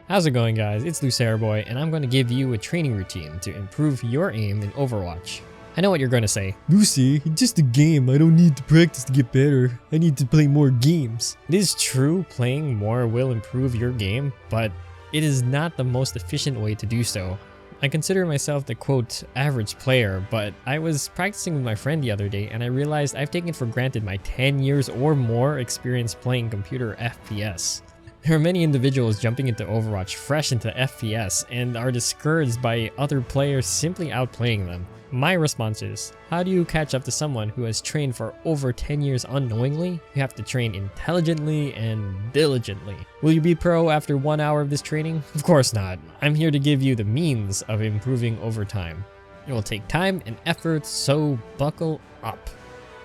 How's it going, guys? It's LooseArrowBoy, and I'm going to give you a training routine to improve your aim in Overwatch. I know what you're going to say. Lucy, it's just a game. I don't need to practice to get better. I need to play more games. It is true playing more will improve your game, but it is not the most efficient way to do so. I consider myself the quote average player, but I was practicing with my friend the other day and I realized I've taken for granted my 10 years or more experience playing computer FPS. There are many individuals jumping into Overwatch fresh into FPS and are discouraged by other players simply outplaying them. My response is, how do you catch up to someone who has trained for over 10 years unknowingly? You have to train intelligently and diligently. Will you be pro after 1 hour of this training? Of course not. I'm here to give you the means of improving over time. It will take time and effort, so buckle up.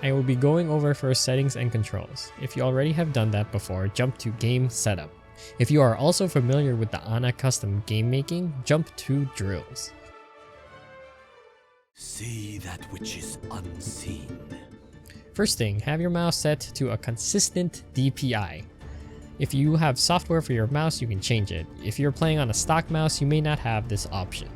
I will be going over first settings and controls. If you already have done that before, jump to game setup. If you are also familiar with the Ana custom game making, jump to drills. See that which is unseen. First thing, have your mouse set to a consistent DPI. If you have software for your mouse, you can change it. If you're playing on a stock mouse, you may not have this option.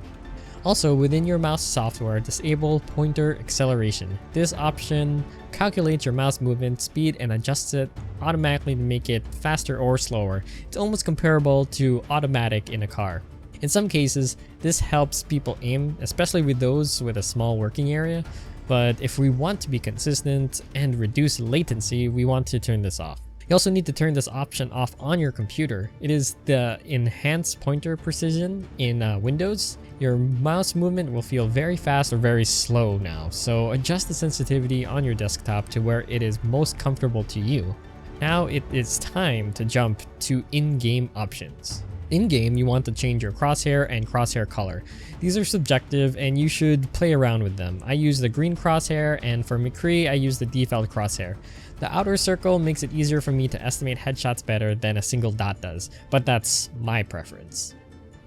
Also, within your mouse software, disable pointer acceleration. This option calculates your mouse movement speed and adjusts it automatically to make it faster or slower. It's almost comparable to automatic in a car. In some cases, this helps people aim, especially with those with a small working area. But if we want to be consistent and reduce latency, we want to turn this off. You also need to turn this option off on your computer. It is the enhanced pointer precision in Windows. Your mouse movement will feel very fast or very slow now, so adjust the sensitivity on your desktop to where it is most comfortable to you. Now it is time to jump to in-game options. In-game, you want to change your crosshair and crosshair color. These are subjective and you should play around with them. I use the green crosshair, and for McCree, I use the default crosshair. The outer circle makes it easier for me to estimate headshots better than a single dot does, but that's my preference.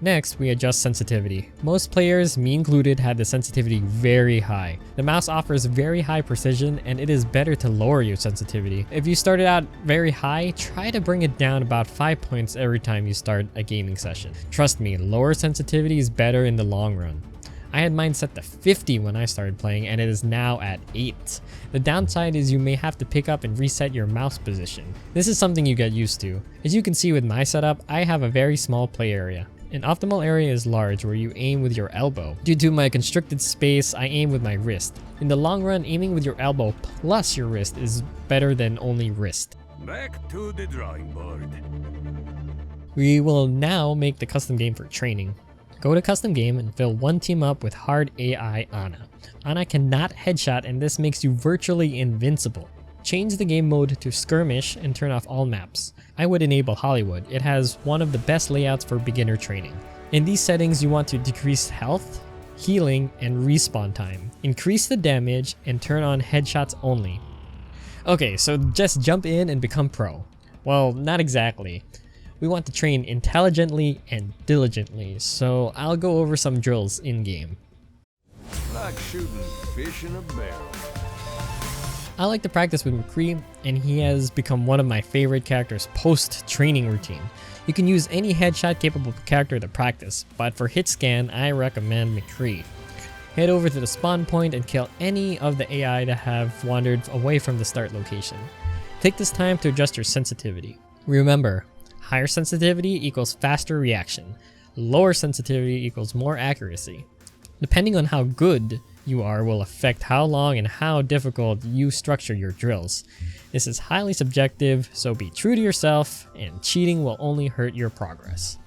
Next, we adjust sensitivity. Most players, me included, had the sensitivity very high. The mouse offers very high precision and it is better to lower your sensitivity. If you started out very high, try to bring it down about 5 points every time you start a gaming session. Trust me, lower sensitivity is better in the long run. I had mine set to 50 when I started playing and it is now at 8. The downside is you may have to pick up and reset your mouse position. This is something you get used to. As you can see with my setup, I have a very small play area. An optimal area is large where you aim with your elbow. Due to my constricted space, I aim with my wrist. In the long run, aiming with your elbow plus your wrist is better than only wrist. Back to the drawing board. We will now make the custom game for training. Go to custom game and fill one team up with hard AI Ana. Ana cannot headshot and this makes you virtually invincible. Change the game mode to skirmish and turn off all maps. I would enable Hollywood. It has one of the best layouts for beginner training. In these settings, you want to decrease health, healing, and respawn time. Increase the damage and turn on headshots only. Okay, so just jump in and become pro. Well, not exactly. We want to train intelligently and diligently, so I'll go over some drills in-game. Like shooting fish in a barrel. I like to practice with McCree, and he has become one of my favorite characters post-training routine. You can use any headshot capable character to practice, but for hit scan, I recommend McCree. Head over to the spawn point and kill any of the AI that have wandered away from the start location. Take this time to adjust your sensitivity. Remember, higher sensitivity equals faster reaction. Lower sensitivity equals more accuracy. Depending on how good you are will affect how long and how difficult you structure your drills. This is highly subjective, so be true to yourself, and cheating will only hurt your progress.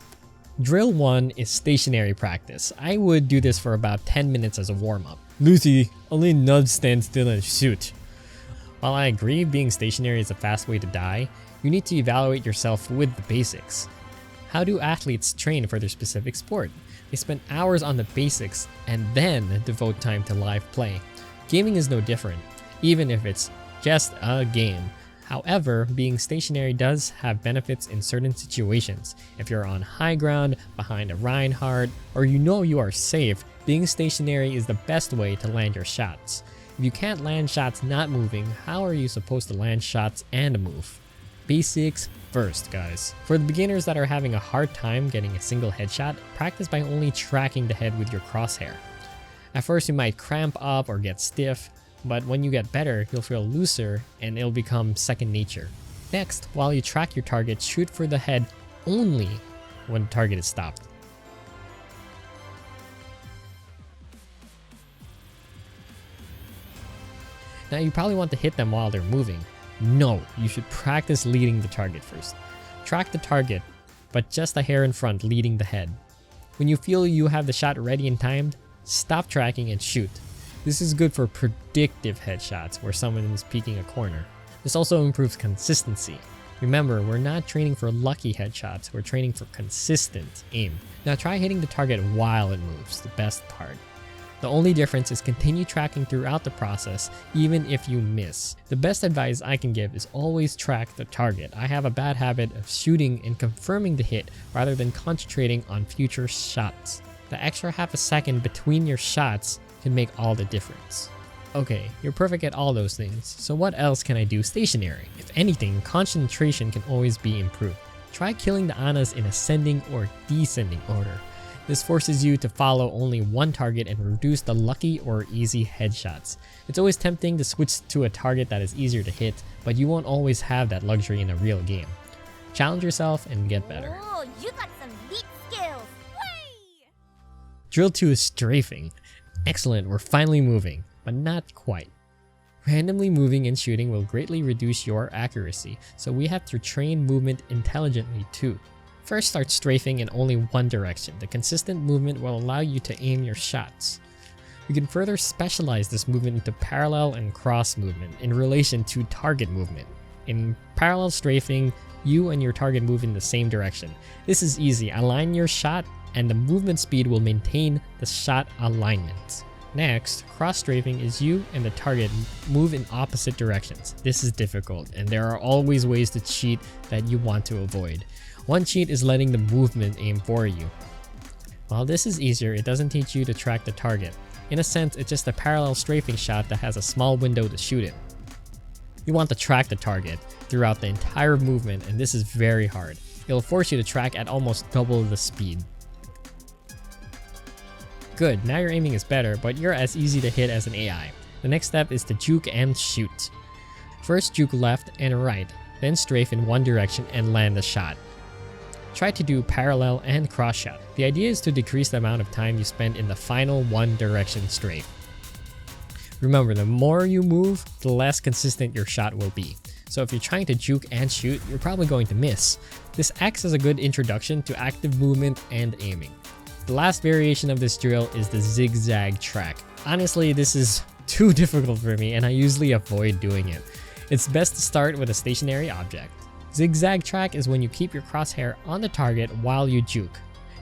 Drill 1 is stationary practice. I would do this for about 10 minutes as a warm-up. Lucy, only nubs stand still and shoot. While I agree being stationary is a fast way to die, you need to evaluate yourself with the basics. How do athletes train for their specific sport? They spend hours on the basics and then devote time to live play. Gaming is no different, even if it's just a game. However, being stationary does have benefits in certain situations. If you're on high ground, behind a Reinhardt, or you know you are safe, being stationary is the best way to land your shots. If you can't land shots not moving, how are you supposed to land shots and move? Basics first, guys. For the beginners that are having a hard time getting a single headshot, practice by only tracking the head with your crosshair. At first you might cramp up or get stiff, but when you get better, you'll feel looser and it'll become second nature. Next, while you track your target, shoot for the head only when the target is stopped. Now you probably want to hit them while they're moving. No, you should practice leading the target first. Track the target, but just a hair in front leading the head. When you feel you have the shot ready and timed, stop tracking and shoot. This is good for predictive headshots where someone is peeking a corner. This also improves consistency. Remember, we're not training for lucky headshots, we're training for consistent aim. Now try hitting the target while it moves, the best part. The only difference is continue tracking throughout the process, even if you miss. The best advice I can give is always track the target. I have a bad habit of shooting and confirming the hit rather than concentrating on future shots. The extra half a second between your shots can make all the difference. Okay, you're perfect at all those things, so what else can I do stationary? If anything, concentration can always be improved. Try killing the Anas in ascending or descending order. This forces you to follow only one target and reduce the lucky or easy headshots. It's always tempting to switch to a target that is easier to hit, but you won't always have that luxury in a real game. Challenge yourself and get better. Oh, you got some neat skills. Whee! Drill 2 is strafing. Excellent, we're finally moving, but not quite. Randomly moving and shooting will greatly reduce your accuracy, so we have to train movement intelligently too. First, start strafing in only one direction. The consistent movement will allow you to aim your shots. You can further specialize this movement into parallel and cross movement in relation to target movement. In parallel strafing, you and your target move in the same direction. This is easy. Align your shot and the movement speed will maintain the shot alignment. Next, cross strafing is you and the target move in opposite directions. This is difficult and there are always ways to cheat that you want to avoid. One cheat is letting the movement aim for you. While this is easier, it doesn't teach you to track the target. In a sense, it's just a parallel strafing shot that has a small window to shoot in. You want to track the target throughout the entire movement, and this is very hard. It'll force you to track at almost double the speed. Good, now your aiming is better, but you're as easy to hit as an AI. The next step is to juke and shoot. First juke left and right, then strafe in one direction and land the shot. Try to do parallel and cross shot. The idea is to decrease the amount of time you spend in the final one direction strafe. Remember, the more you move, the less consistent your shot will be. So if you're trying to juke and shoot, you're probably going to miss. This acts as a good introduction to active movement and aiming. The last variation of this drill is the zigzag track. Honestly, this is too difficult for me and I usually avoid doing it. It's best to start with a stationary object. Zigzag track is when you keep your crosshair on the target while you juke.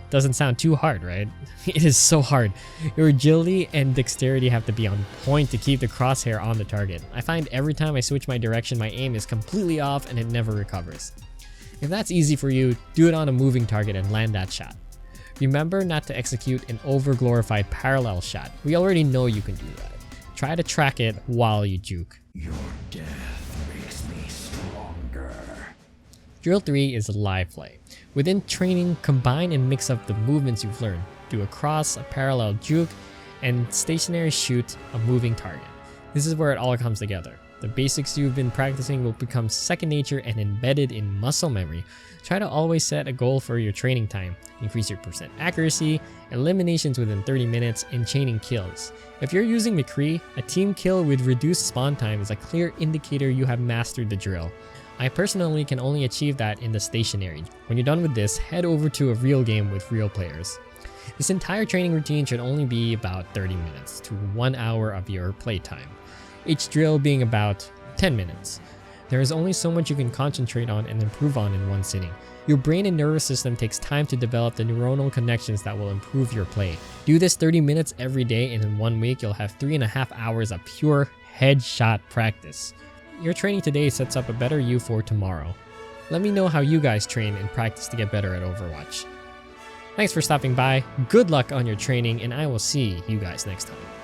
Doesn't sound too hard, right? It is so hard. Your agility and dexterity have to be on point to keep the crosshair on the target. I find every time I switch my direction, my aim is completely off and it never recovers. If that's easy for you, do it on a moving target and land that shot. Remember not to execute an over-glorified parallel shot. We already know you can do that. Try to track it while you juke. Your death makes me stronger. Drill 3 is live play. Within training, combine and mix up the movements you've learned. Do a cross, a parallel juke, and stationary shoot a moving target. This is where it all comes together. The basics you've been practicing will become second nature and embedded in muscle memory. Try to always set a goal for your training time. Increase your percent accuracy, eliminations within 30 minutes, and chaining kills. If you're using McCree, a team kill with reduced spawn time is a clear indicator you have mastered the drill. I personally can only achieve that in the stationary. When you're done with this, head over to a real game with real players. This entire training routine should only be about 30 minutes to 1 hour of your playtime, each drill being about 10 minutes. There is only so much you can concentrate on and improve on in one sitting. Your brain and nervous system takes time to develop the neuronal connections that will improve your play. Do this 30 minutes every day and in 1 week you'll have 3.5 hours of pure headshot practice. Your training today sets up a better you for tomorrow. Let me know how you guys train and practice to get better at Overwatch. Thanks for stopping by, good luck on your training, and I will see you guys next time.